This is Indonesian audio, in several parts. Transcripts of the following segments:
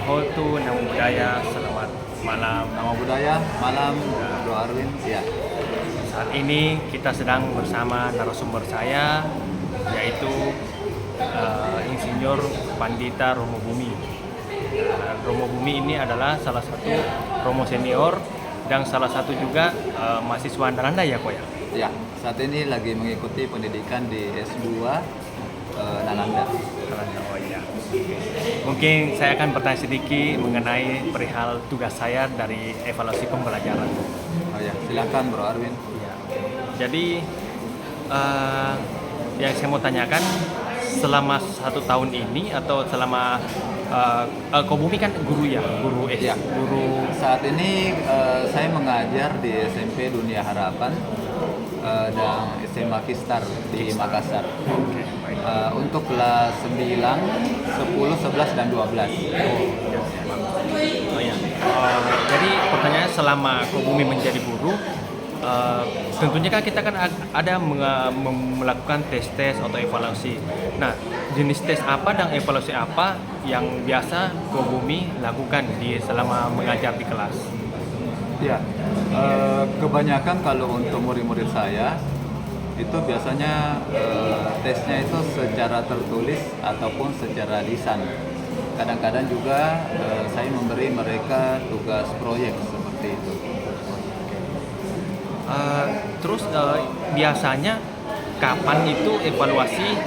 Hotu, Namo Buddhaya, selamat malam. Nama budaya, malam, Bro Arwin, ya. Saat ini kita sedang bersama narasumber saya, yaitu Insinyur Pandita Romo Bumi. Romo Bumi ini adalah salah satu Romo senior dan salah satu juga mahasiswa Nalanda ya kok ya? Ya, saat ini lagi mengikuti pendidikan di S2 Nalanda. Nalanda, oh iya. Mungkin saya akan bertanya sedikit mengenai perihal tugas saya dari evaluasi pembelajaran. Oh ya, silakan Bro Arwin. Ya. Jadi yang saya mau tanyakan, selama 1 tahun ini atau selama Ko Bumi kan guru ya, guru Ya. guru. Saat ini saya mengajar di SMP Dunia Harapan dan SMA Kistar di Makassar. Oke, baik. Untuk kelas 9, 10, 11, dan 12. Oh ya. Jadi pertanyaannya, selama Ko Bumi menjadi guru, tentunya kan kita kan ada melakukan tes-tes atau evaluasi. Nah, jenis tes apa dan evaluasi apa yang biasa Ko Bumi lakukan selama mengajar di kelas? Ya, kebanyakan kalau untuk murid-murid saya itu biasanya tesnya itu secara tertulis ataupun secara lisan. Kadang-kadang juga saya memberi mereka tugas proyek seperti itu. Terus biasanya kapan itu evaluasi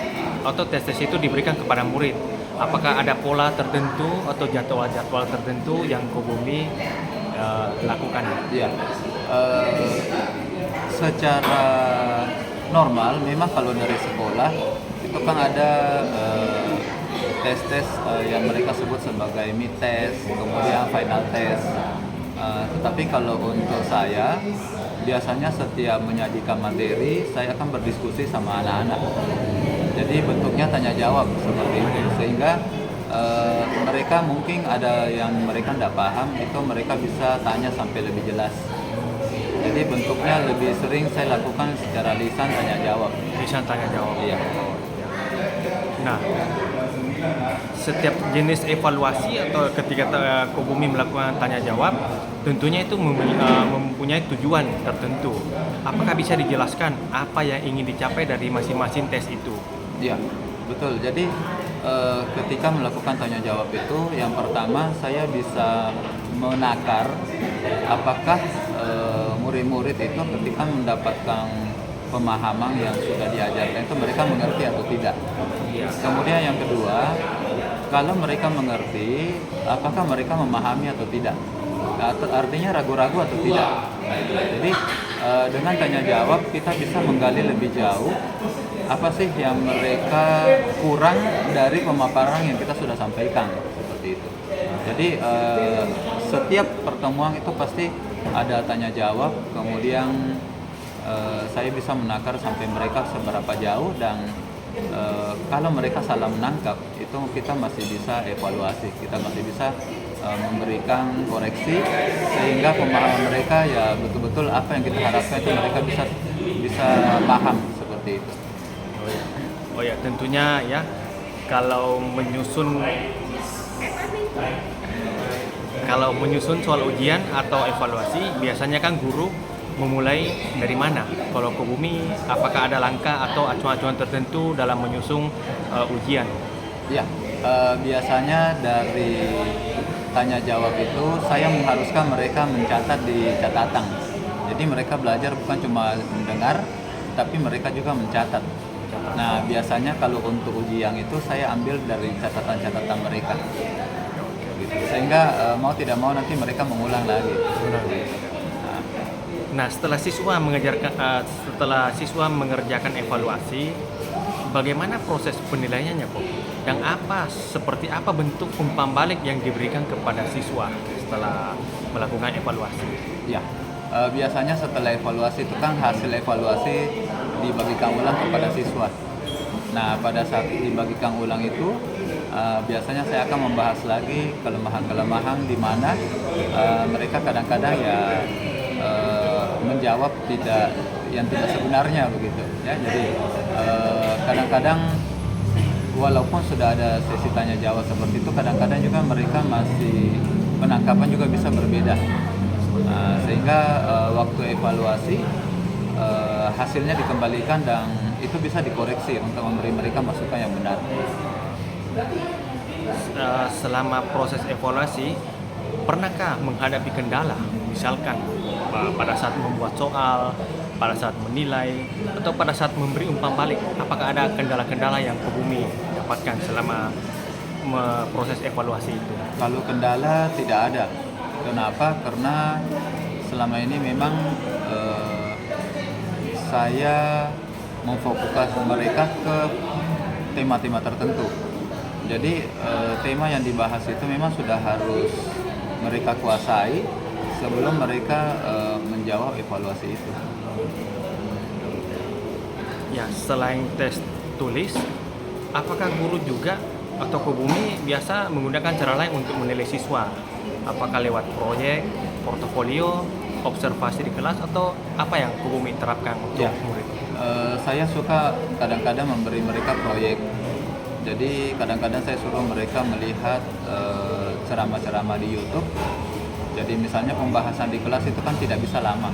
atau tes-tes itu diberikan kepada murid? Apakah ada pola tertentu atau jadwal-jadwal tertentu yang Ko Bumi lakukan? Ya, secara normal memang kalau dari sekolah itu kan ada tes-tes yang mereka sebut sebagai mid test, kemudian final test. Tetapi kalau untuk saya biasanya setiap menyajikan materi saya akan berdiskusi sama anak-anak. Jadi bentuknya tanya jawab seperti itu, sehingga mereka mungkin ada yang mereka tidak paham, itu mereka bisa tanya sampai lebih jelas. Jadi bentuknya lebih sering saya lakukan secara lisan tanya jawab. Lisan tanya jawab. Iya. Nah, setiap jenis evaluasi atau ketika Ko Bumi melakukan tanya jawab, tentunya itu mempunyai tujuan tertentu. Apakah bisa dijelaskan apa yang ingin dicapai dari masing-masing tes itu? Iya, betul. Jadi ketika melakukan tanya jawab itu, yang pertama saya bisa menakar apakah murid-murid itu ketika mendapatkan pemahaman yang sudah diajarkan itu mereka mengerti atau tidak. Kemudian yang kedua, kalau mereka mengerti, apakah mereka memahami atau tidak? Artinya ragu-ragu atau tidak. Jadi dengan tanya jawab kita bisa menggali lebih jauh apa sih yang mereka kurang dari pemaparan yang kita sudah sampaikan, seperti itu. Jadi setiap pertemuan itu pasti ada tanya jawab, kemudian saya bisa menakar sampai mereka seberapa jauh, dan kalau mereka salah menangkap itu kita masih bisa evaluasi, kita masih bisa memberikan koreksi sehingga pemahaman mereka ya betul-betul apa yang kita harapkan itu mereka bisa paham, seperti itu. Oh ya, tentunya ya, kalau menyusun soal ujian atau evaluasi, biasanya kan guru memulai dari mana? Kalau Ko Bumi, apakah ada langkah atau acuan-acuan tertentu dalam menyusun ujian? Ya, biasanya dari tanya jawab itu saya mengharuskan mereka mencatat di catatan. Jadi mereka belajar bukan cuma mendengar, tapi mereka juga mencatat. Nah, biasanya kalau untuk ujian itu saya ambil dari catatan-catatan mereka. Gitu. Sehingga mau tidak mau nanti mereka mengulang lagi. Nah, setelah siswa mengerjakan evaluasi, bagaimana proses penilaiannya kok? Dan seperti apa bentuk umpan balik yang diberikan kepada siswa setelah melakukan evaluasi? Ya, biasanya setelah evaluasi itu kan hasil evaluasi dibagikan ulang kepada siswa. Nah, pada saat dibagikan ulang itu biasanya saya akan membahas lagi kelemahan-kelemahan di mana mereka kadang-kadang ya menjawab yang tidak sebenarnya begitu ya. Jadi kadang-kadang walaupun sudah ada sesi tanya jawab seperti itu, kadang-kadang juga mereka masih penangkapan juga bisa berbeda. Sehingga waktu evaluasi hasilnya dikembalikan dan itu bisa dikoreksi untuk memberi mereka masukan yang benar. Selama proses evaluasi, pernahkah menghadapi kendala? Misalkan pada saat membuat soal, pada saat menilai, atau pada saat memberi umpan balik, apakah ada kendala-kendala yang Kobumi dapatkan selama proses evaluasi itu? Kalau kendala tidak ada. Kenapa? Karena selama ini memang saya memfokuskan mereka ke tema-tema tertentu. Jadi tema yang dibahas itu memang sudah harus mereka kuasai sebelum mereka menjawab evaluasi itu. Ya, selain tes tulis, apakah guru juga atau Kobumi biasa menggunakan cara lain untuk menilai siswa? Apakah lewat proyek, portofolio, observasi di kelas, atau apa yang Kobumi terapkan untuk murid? Saya suka kadang-kadang memberi mereka proyek. Jadi kadang-kadang saya suruh mereka melihat ceramah-ceramah di YouTube. Jadi misalnya pembahasan di kelas itu kan tidak bisa lama.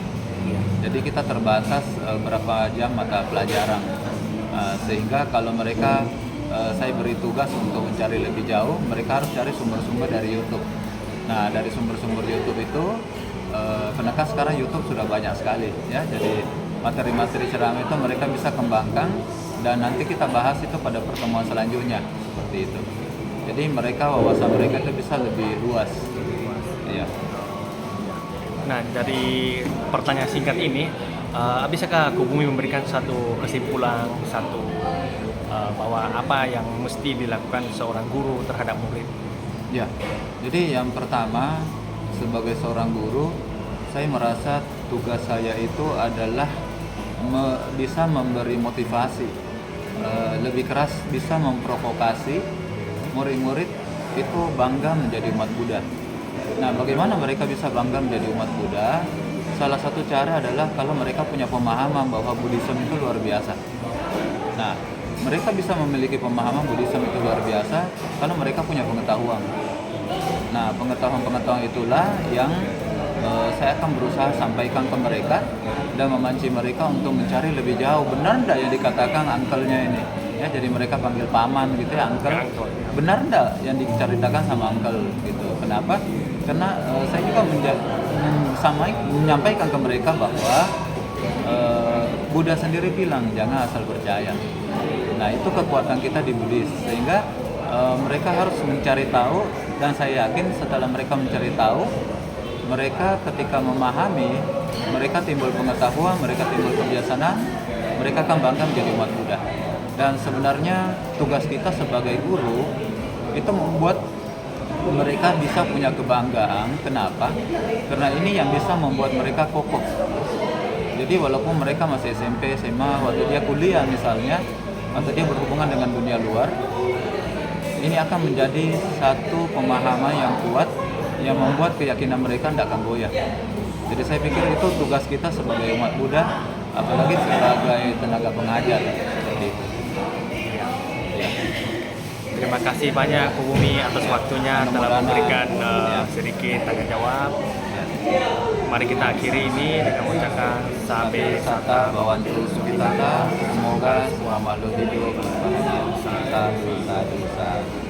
Jadi kita terbatas berapa jam mata pelajaran. Sehingga kalau mereka saya beri tugas untuk mencari lebih jauh, mereka harus cari sumber-sumber dari YouTube. Nah, dari sumber-sumber YouTube itu kenapa sekarang YouTube sudah banyak sekali ya. Jadi materi-materi ceramah itu mereka bisa kembangkan dan nanti kita bahas itu pada pertemuan selanjutnya seperti itu. Jadi mereka wawasan mereka itu bisa lebih luas. Iya. Nah, dari pertanyaan singkat ini, bisakah Kobumi memberikan satu kesimpulan, bahwa apa yang mesti dilakukan seorang guru terhadap murid? Ya, jadi yang pertama sebagai seorang guru, saya merasa tugas saya itu adalah bisa memberi motivasi, lebih keras bisa memprovokasi murid-murid itu bangga menjadi umat Buddha. Nah, bagaimana mereka bisa bangga menjadi umat Buddha? Salah satu cara adalah kalau mereka punya pemahaman bahwa Buddhisme itu luar biasa. Nah, mereka bisa memiliki pemahaman Buddhisme itu luar biasa karena mereka punya pengetahuan. Nah, pengetahuan-pengetahuan itulah yang saya akan berusaha sampaikan ke mereka dan memancing mereka untuk mencari lebih jauh. Benar enggak yang dikatakan uncle-nya ini? Ya, jadi mereka panggil paman gitu ya, uncle. Benar enggak yang diceritakan sama uncle gitu? Kenapa? Karena saya juga menyampaikan ke mereka bahwa Buddha sendiri bilang jangan asal percaya. Nah, itu kekuatan kita di Buddhis, sehingga mereka harus mencari tahu, dan saya yakin setelah mereka mencari tahu, mereka ketika memahami, mereka timbul pengetahuan, mereka timbul kebiasaan, mereka akan bangga menjadi umat Buddha. Dan sebenarnya tugas kita sebagai guru itu membuat mereka bisa punya kebanggaan. Kenapa? Karena ini yang bisa membuat mereka kokoh. Jadi walaupun mereka masih SMP, SMA, waktu dia kuliah misalnya, atau dia berhubungan dengan dunia luar, ini akan menjadi satu pemahaman yang kuat yang membuat keyakinan mereka tidak akan goyah. Jadi saya pikir itu tugas kita sebagai umat Buddha, apalagi sebagai tenaga pengajar seperti itu. Ya. Terima kasih banyak Kobumi atas waktunya telah memberikan sedikit tanya jawab. Mari kita akhiri ini dengan mengucapkan Sabe Sata Bhavantu Sukhita. Semoga semua makhluk hidup berbahagia. Satu.